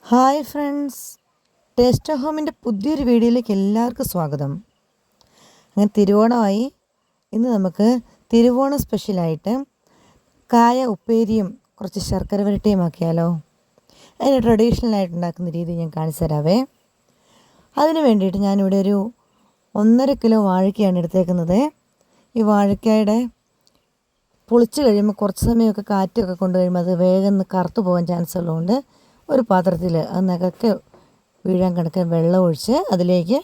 Hi friends, taste ഹോമിൻ്റെ പുതിയൊരു വീഡിയോയിലേക്ക് എല്ലാവർക്കും സ്വാഗതം. അങ്ങനെ തിരുവോണമായി. ഇന്ന് നമുക്ക് തിരുവോണ സ്പെഷ്യലായിട്ട് കായ ഉപ്പേരിയും കുറച്ച് ശർക്കര വരട്ടിയും ആക്കിയാലോ. അതിന് ട്രഡീഷണലായിട്ട് ഉണ്ടാക്കുന്ന രീതി ഞാൻ കാണിച്ചു തരാവേ. അതിന് വേണ്ടിയിട്ട് ഞാനിവിടെ ഒരു 1.5 കിലോ വാഴയ്ക്കയാണ് എടുത്തേക്കുന്നത്. ഈ വാഴയ്ക്കയുടെ പൊളിച്ച് കഴിയുമ്പോൾ കുറച്ച് സമയമൊക്കെ കാറ്റൊക്കെ കൊണ്ട് കഴിയുമ്പോൾ അത് വേഗം കറുത്തു പോകാൻ ചാൻസ് ഉള്ളതുകൊണ്ട് ഒരു പാത്രത്തിൽ അത് നകക്കെ വീഴാൻ കണക്കെ വെള്ളം ഒഴിച്ച് അതിലേക്ക്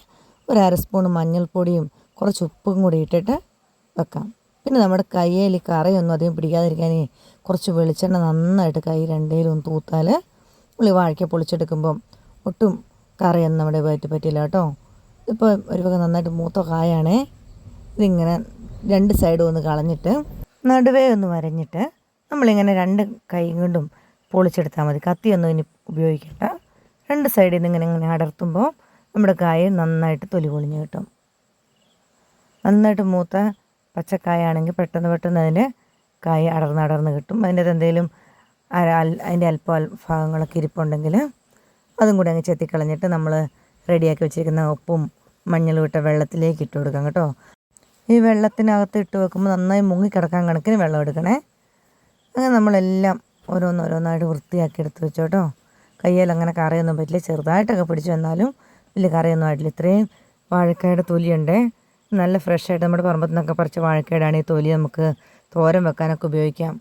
ഒരു 1/2 സ്പൂൺ മഞ്ഞൾപ്പൊടിയും കുറച്ച് ഉപ്പും കൂടി ഇട്ടിട്ട് വെക്കാം. പിന്നെ നമ്മുടെ കയ്യിൽ കറയൊന്നും അധികം പിടിക്കാതിരിക്കാൻ കുറച്ച് വെളിച്ചെണ്ണ നന്നായിട്ട് കൈ രണ്ടേലും തൂത്താൽ ഉള്ളി വാഴയ്ക്ക പൊളിച്ചെടുക്കുമ്പം ഒട്ടും കറയൊന്നും നമ്മുടെ പറ്റില്ല കേട്ടോ. ഇപ്പോൾ ഒരു വക നന്നായിട്ട് മൂത്ത കായാണേ. ഇതിങ്ങനെ 2 സൈഡും ഒന്ന് കളഞ്ഞിട്ട് നടുവേ ഒന്ന് വരഞ്ഞിട്ട് നമ്മളിങ്ങനെ 2 കൈ കൊണ്ടും പൊളിച്ചെടുത്താൽ മതി. കത്തിയൊന്നും ഇനി ഉപയോഗിക്കണ്ട. 2 സൈഡിൽ നിന്ന് ഇങ്ങനെ അടർത്തുമ്പോൾ നമ്മുടെ കായ നന്നായിട്ട് തൊലി പൊളിഞ്ഞ് കിട്ടും. നന്നായിട്ട് മൂത്ത പച്ചക്കായാണെങ്കിൽ പെട്ടെന്ന് അതിൻ്റെ കായ അടർന്ന് കിട്ടും. അതിൻ്റെ എന്തെങ്കിലും അതിൻ്റെ അല്പം ഭാഗങ്ങളൊക്കെ ഇരിപ്പുണ്ടെങ്കിൽ അതും കൂടി അങ്ങ് ചെത്തിക്കളഞ്ഞിട്ട് നമ്മൾ റെഡിയാക്കി വെച്ചിരിക്കുന്ന ഉപ്പും മഞ്ഞളും ഇട്ട വെള്ളത്തിലേക്ക് ഇട്ട് കൊടുക്കാം കേട്ടോ. ഈ വെള്ളത്തിനകത്ത് ഇട്ട് വെക്കുമ്പോൾ നന്നായി മുങ്ങിക്കിടക്കാൻ കണക്കിന് വെള്ളം എടുക്കണേ. അങ്ങനെ നമ്മളെല്ലാം ഓരോന്നായിട്ട് വൃത്തിയാക്കി എടുത്ത് വെച്ചോട്ടോ. കയ്യിൽ അങ്ങനെ കറിയൊന്നും പറ്റില്ല, ചെറുതായിട്ടൊക്കെ പിടിച്ചു വന്നാലും വലിയ കറിയൊന്നും ആയിട്ടില്ല. ഇത്രയും വാഴക്കായുടെ തൊലിയുണ്ട്. നല്ല ഫ്രഷായിട്ട് നമ്മുടെ പറമ്പത്തു നിന്നൊക്കെ പറിച്ച വാഴക്കായാണ്. ഈ തൊലി നമുക്ക് തോരൻ വെക്കാനൊക്കെ ഉപയോഗിക്കാം.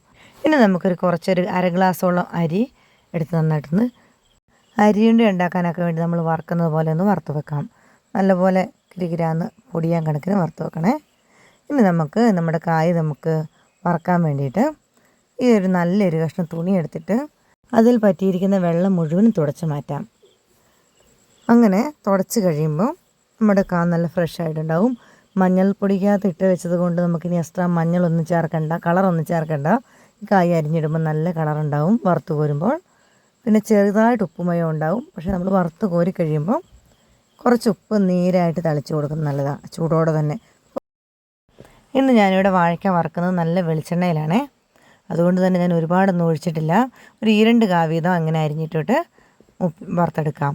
പിന്നെ നമുക്കൊരു കുറച്ചൊരു 1/2 ഗ്ലാസോളം അരി എടുത്ത് നന്നായിട്ടൊന്ന് അരിയുണ്ട ഉണ്ടാക്കാനൊക്കെ വേണ്ടി നമ്മൾ വറുക്കുന്നത് പോലെ ഒന്ന് വറുത്ത് വെക്കാം. നല്ലപോലെ കിരികിരാന്ന് പൊടിയാൻ കണക്കിന് വറുത്ത് വെക്കണേ. ഇനി നമുക്ക് നമ്മുടെ കായ് നമുക്ക് വറക്കാൻ വേണ്ടിയിട്ട് ഈ ഒരു നല്ലൊരു കഷ്ണം തുണി എടുത്തിട്ട് അതിൽ പറ്റിയിരിക്കുന്ന വെള്ളം മുഴുവനും തുടച്ച് മാറ്റാം. അങ്ങനെ തുടച്ച് കഴിയുമ്പോൾ നമ്മുടെ നല്ല ഫ്രഷ് ആയിട്ടുണ്ടാവും. മഞ്ഞൾപ്പൊടിക്കകത്ത് ഇട്ട് വെച്ചത് കൊണ്ട് നമുക്കിനി എക്സ്ട്രാ മഞ്ഞളൊന്നും ചേർക്കണ്ട, കളറൊന്നും ചേർക്കണ്ട. കായ് അരിഞ്ഞിടുമ്പോൾ നല്ല കളറുണ്ടാവും വറുത്ത് കോരുമ്പോൾ. പിന്നെ ചെറുതായിട്ട് ഉപ്പുമയം ഉണ്ടാവും. പക്ഷേ നമ്മൾ വറുത്ത് കോരി കഴിയുമ്പോൾ കുറച്ച് ഉപ്പ് നീരായിട്ട് തളിച്ച് കൊടുക്കുന്നത് നല്ലതാണ്, ചൂടോടെ തന്നെ. ഇന്ന് ഞാനിവിടെ വാഴയ്ക്ക വറുക്കുന്നത് നല്ല വെളിച്ചെണ്ണയിലാണേ. അതുകൊണ്ട് തന്നെ ഞാൻ ഒരുപാടൊന്നും ഒഴിച്ചിട്ടില്ല. ഒരു 2 കാ വീതം അങ്ങനെ അരിഞ്ഞിട്ടിട്ട് വറുത്തെടുക്കാം.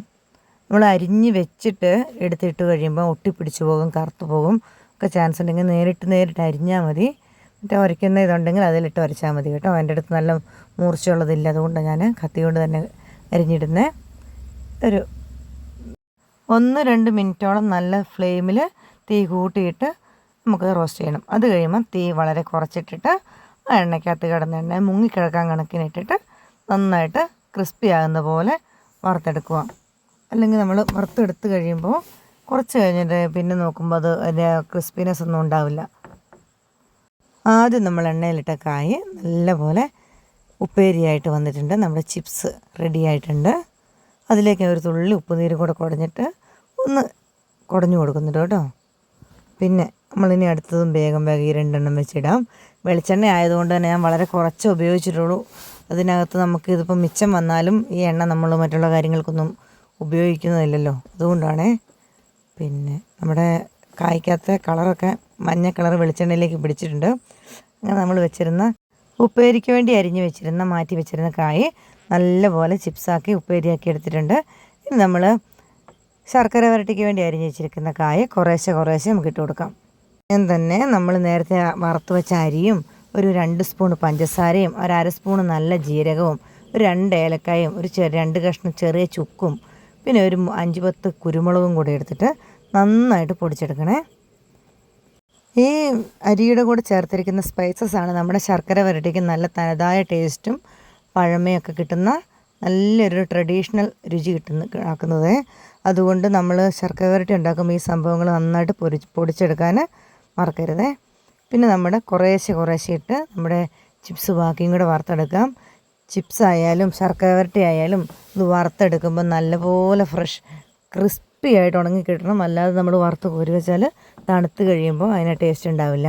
നമ്മൾ അരിഞ്ഞ് വെച്ചിട്ട് എടുത്തിട്ട് കഴിയുമ്പോൾ ഒട്ടിപ്പിടിച്ച് പോകും, കറുത്ത് പോകും ഒക്കെ ചാൻസ് ഉണ്ടെങ്കിൽ നേരിട്ട് അരിഞ്ഞാൽ മതി. മറ്റേ ഉരയ്ക്കുന്ന ഇതുണ്ടെങ്കിൽ അതിലിട്ട് ഉരച്ചാൽ മതി കേട്ടോ. എൻ്റെ അടുത്ത് നല്ല മൂർച്ചയുള്ളതില്ല, അതുകൊണ്ടാണ് ഞാൻ കത്തി കൊണ്ട് തന്നെ അരിഞ്ഞിടുന്നത്. ഒരു 1-2 മിനിറ്റോളം നല്ല ഫ്ലെയിമിൽ തീ കൂട്ടിയിട്ട് നമുക്ക് റോസ്റ്റ് ചെയ്യണം. അത് കഴിയുമ്പോൾ തീ വളരെ കുറച്ചിട്ടിട്ട് ആ എണ്ണയ്ക്കകത്ത് കിടന്ന എണ്ണ മുങ്ങിക്കിടക്കാൻ കണക്കിനിട്ടിട്ട് നന്നായിട്ട് ക്രിസ്പി ആകുന്ന പോലെ വറുത്തെടുക്കുക. അല്ലെങ്കിൽ നമ്മൾ വറുത്തെടുത്ത് കഴിയുമ്പോൾ കുറച്ച് കഴിഞ്ഞിട്ട് പിന്നെ നോക്കുമ്പോൾ അത് അതിൻ്റെ ക്രിസ്പിനെസ് ഒന്നും ഉണ്ടാവില്ല. ആദ്യം നമ്മൾ എണ്ണയിലിട്ട കായ് നല്ലപോലെ ഉപ്പേരിയായിട്ട് വന്നിട്ടുണ്ട്. നമ്മുടെ ചിപ്സ് റെഡി ആയിട്ടുണ്ട്. അതിലേക്ക് ഒരു തുള്ളി ഉപ്പുനീര് കൂടെ കുടഞ്ഞിട്ട് ഒന്ന് കുടഞ്ഞു കൊടുക്കുന്നുണ്ട് കേട്ടോ. പിന്നെ നമ്മളിനി അടുത്തതും വേഗം ഈ 2 എണ്ണം വെച്ചിടാം. വെളിച്ചെണ്ണ ആയതുകൊണ്ട് തന്നെ ഞാൻ വളരെ കുറച്ച് ഉപയോഗിച്ചിട്ടുള്ളൂ. അതിനകത്ത് നമുക്ക് ഇതിപ്പോൾ മിച്ചം വന്നാലും ഈ എണ്ണ നമ്മൾ മറ്റുള്ള കാര്യങ്ങൾക്കൊന്നും ഉപയോഗിക്കുന്നതില്ലല്ലോ, അതുകൊണ്ടാണേ. പിന്നെ നമ്മുടെ കായ്ക്കകത്തെ കളറൊക്കെ മഞ്ഞ കളർ വെളിച്ചെണ്ണയിലേക്ക് പിടിച്ചിട്ടുണ്ട്. അങ്ങനെ നമ്മൾ വെച്ചിരുന്ന ഉപ്പേരിക്ക് വേണ്ടി അരിഞ്ഞ് വെച്ചിരുന്ന മാറ്റി വെച്ചിരുന്ന കായ് നല്ലപോലെ ചിപ്സാക്കി ഉപ്പേരിയാക്കി എടുത്തിട്ടുണ്ട്. ഇനി നമ്മൾ ശർക്കര വരട്ടിക്ക് വേണ്ടി അരിഞ്ഞ് വെച്ചിരിക്കുന്ന കായ് കുറേശ്ശെ നമുക്ക് ഇട്ട് കൊടുക്കാം. ഞാൻ തന്നെ നമ്മൾ നേരത്തെ വറുത്ത് വെച്ച അരിയും ഒരു 2 സ്പൂൺ പഞ്ചസാരയും ഒരു 1/2 സ്പൂൺ നല്ല ജീരകവും ഒരു 2 ഏലക്കായും ഒരു 2 കഷ്ണം ചെറിയ ചുക്കും പിന്നെ ഒരു 5-10 കുരുമുളകും കൂടി എടുത്തിട്ട് നന്നായിട്ട് പൊടിച്ചെടുക്കണേ. ഈ അരിയുടെ കൂടെ ചേർത്തിരിക്കുന്ന സ്പൈസസ് ആണ് നമ്മുടെ ശർക്കര വരട്ടിക്ക് നല്ല തനതായ ടേസ്റ്റും പഴമയൊക്കെ കിട്ടുന്ന നല്ലൊരു ട്രഡീഷണൽ രുചി ആക്കുന്നത്. അതുകൊണ്ട് നമ്മൾ ശർക്കര വരട്ടി ഉണ്ടാക്കുമ്പോൾ ഈ സംഭവങ്ങൾ നന്നായിട്ട് പൊടിച്ചെടുക്കാൻ മറക്കരുതേ. പിന്നെ നമ്മുടെ കുറേശ്ശെ ഇട്ട് നമ്മുടെ ചിപ്സ് ബാക്കിയും കൂടെ വറുത്തെടുക്കാം. ചിപ്സ് ആയാലും ശർക്കര വരട്ടി ആയാലും ഇത് വറുത്തെടുക്കുമ്പോൾ നല്ലപോലെ ഫ്രഷ് ക്രിസ്പി ആയിട്ട് ഉണങ്ങി കിട്ടണം. അല്ലാതെ നമ്മൾ വറുത്ത് കോരി വെച്ചാൽ തണുത്ത് കഴിയുമ്പോൾ അതിന് ടേസ്റ്റ് ഉണ്ടാവില്ല.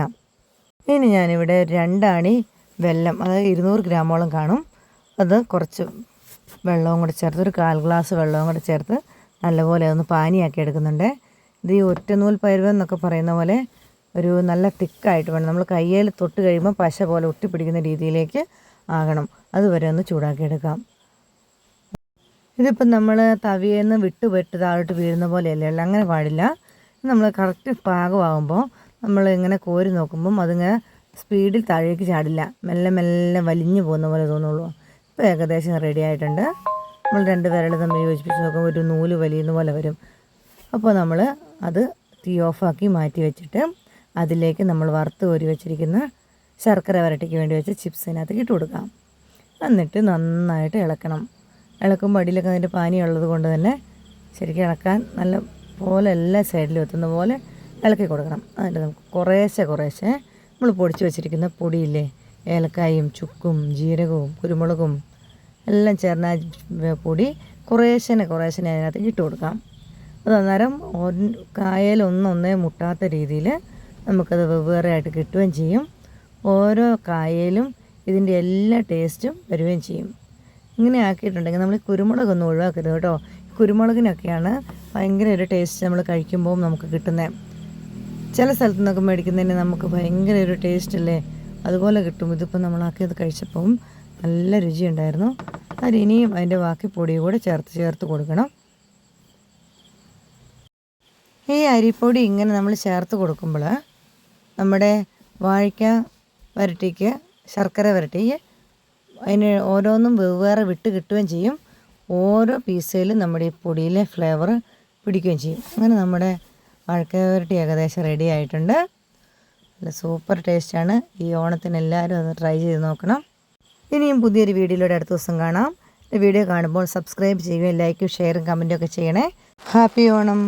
ഇനി ഞാനിവിടെ 2 ആണി വെല്ലം, അതായത് 200 ഗ്രാമോളം കാണും, അത് കുറച്ച് വെള്ളവും കൂടെ ചേർത്ത് ഒരു 1/4 ഗ്ലാസ് വെള്ളവും കൂടെ ചേർത്ത് നല്ലപോലെ ഒന്ന് പാനിയാക്കി എടുക്കുന്നുണ്ട്. ഇത് ഈ ഒറ്റനൂൽ പരുവം എന്നൊക്കെ പറയുന്ന പോലെ ഒരു നല്ല തിക്കായിട്ട് വേണം. നമ്മൾ കയ്യിൽ തൊട്ട് കഴിയുമ്പോൾ പശ പോലെ ഒട്ടിപ്പിടിക്കുന്ന രീതിയിലേക്ക് ആകണം. അതുവരെ ഒന്ന് ചൂടാക്കി എടുക്കാം. ഇതിപ്പം നമ്മൾ തവിയേന്ന് വിട്ട് താഴോട്ട് വീഴുന്ന പോലെയല്ലേ ഉള്ളൂ, അങ്ങനെ പാടില്ല. നമ്മൾ കറക്റ്റ് പാകമാകുമ്പോൾ നമ്മൾ ഇങ്ങനെ കോരി നോക്കുമ്പം അതിങ്ങനെ സ്പീഡിൽ താഴേക്ക് ചാടില്ല, മെല്ലെ മെല്ലെ വലിഞ്ഞു പോകുന്ന പോലെ തോന്നുള്ളൂ. ഇപ്പോൾ ഏകദേശം റെഡി ആയിട്ടുണ്ട്. നമ്മൾ 2 വിരൽ തമ്മിൽ യോജിപ്പിച്ച് നോക്കുമ്പോൾ ഒരു നൂല് വലിയുന്ന പോലെ വരും. അപ്പോൾ നമ്മൾ അത് തീ ഓഫാക്കി മാറ്റി വെച്ചിട്ട് അതിലേക്ക് നമ്മൾ വറുത്ത് കോരി വെച്ചിരിക്കുന്ന ശർക്കര വരട്ടിക്ക് വേണ്ടി വെച്ച് ചിപ്സിനകത്ത് ഇട്ട് കൊടുക്കാം. എന്നിട്ട് നന്നായിട്ട് ഇളക്കണം. ഇളക്കുമ്പോൾ അടിയിലൊക്കെ അതിൻ്റെ പാനി ഉള്ളത് കൊണ്ട് തന്നെ ശരിക്കും ഇളക്കാൻ നല്ല പോലെ എല്ലാ സൈഡിലും എത്തുന്ന പോലെ ഇളക്കി കൊടുക്കണം. എന്നിട്ട് നമുക്ക് കുറേശ്ശെ നമ്മൾ പൊടിച്ച് വെച്ചിരിക്കുന്ന പൊടിയില്ലേ, ഏലക്കായും ചുക്കും ജീരകവും കുരുമുളകും എല്ലാം ചേർന്ന പൊടി കുറേശ്ശെ അതിനകത്ത് ഇട്ട് കൊടുക്കാം. അത് അന്നേരം കായയിൽ ഒന്നൊന്നേ മുട്ടാത്ത രീതിയിൽ നമുക്കത് വെവ്വേറെ ആയിട്ട് കിട്ടുകയും ചെയ്യും. ഓരോ കായയിലും ഇതിൻ്റെ എല്ലാ ടേസ്റ്റും വരികയും ചെയ്യും. ഇങ്ങനെ ആക്കിയിട്ടുണ്ടെങ്കിൽ നമ്മൾ കുരുമുളകൊന്നും ഒഴിവാക്കരുത് കേട്ടോ. കുരുമുളകിനൊക്കെയാണ് ഭയങ്കര ഒരു ടേസ്റ്റ് നമ്മൾ കഴിക്കുമ്പോൾ നമുക്ക് കിട്ടുന്നത്. ചില സ്ഥലത്തു നിന്നൊക്കെ മേടിക്കുന്നതിന് നമുക്ക് ഭയങ്കര ഒരു ടേസ്റ്റ് അല്ലേ, അതുപോലെ കിട്ടും. ഇതിപ്പോൾ നമ്മളാക്കിയത് കഴിച്ചപ്പം നല്ല രുചിയുണ്ടായിരുന്നു. അതിനിയും അതിൻ്റെ ബാക്കി പൊടി കൂടെ ചേർത്ത് കൊടുക്കണം. ഈ അരിപ്പൊടി ഇങ്ങനെ നമ്മൾ ചേർത്ത് കൊടുക്കുമ്പോൾ നമ്മുടെ വാഴയ്ക്ക വരട്ടിക്ക് ശർക്കര വരട്ടിക്ക് അതിന് ഓരോന്നും വെവ്വേറെ വിട്ട് കിട്ടുകയും ചെയ്യും. ഓരോ പീസയിലും നമ്മുടെ ഈ പൊടിയിലെ ഫ്ലേവർ പിടിക്കുകയും ചെയ്യും. അങ്ങനെ നമ്മുടെ വാഴക്ക വരട്ടി ഏകദേശം റെഡി ആയിട്ടുണ്ട്. നല്ല സൂപ്പർ ടേസ്റ്റാണ്. ഈ ഓണത്തിന് എല്ലാവരും അത് ട്രൈ ചെയ്ത് നോക്കണം. ഇനിയും പുതിയൊരു വീഡിയോയിലൂടെ അടുത്ത ദിവസം കാണാം. വീഡിയോ കാണുമ്പോൾ സബ്സ്ക്രൈബ് ചെയ്യുകയും ലൈക്കും ഷെയറും കമൻറ്റും ഒക്കെ ചെയ്യണേ. ഹാപ്പി ഓണം.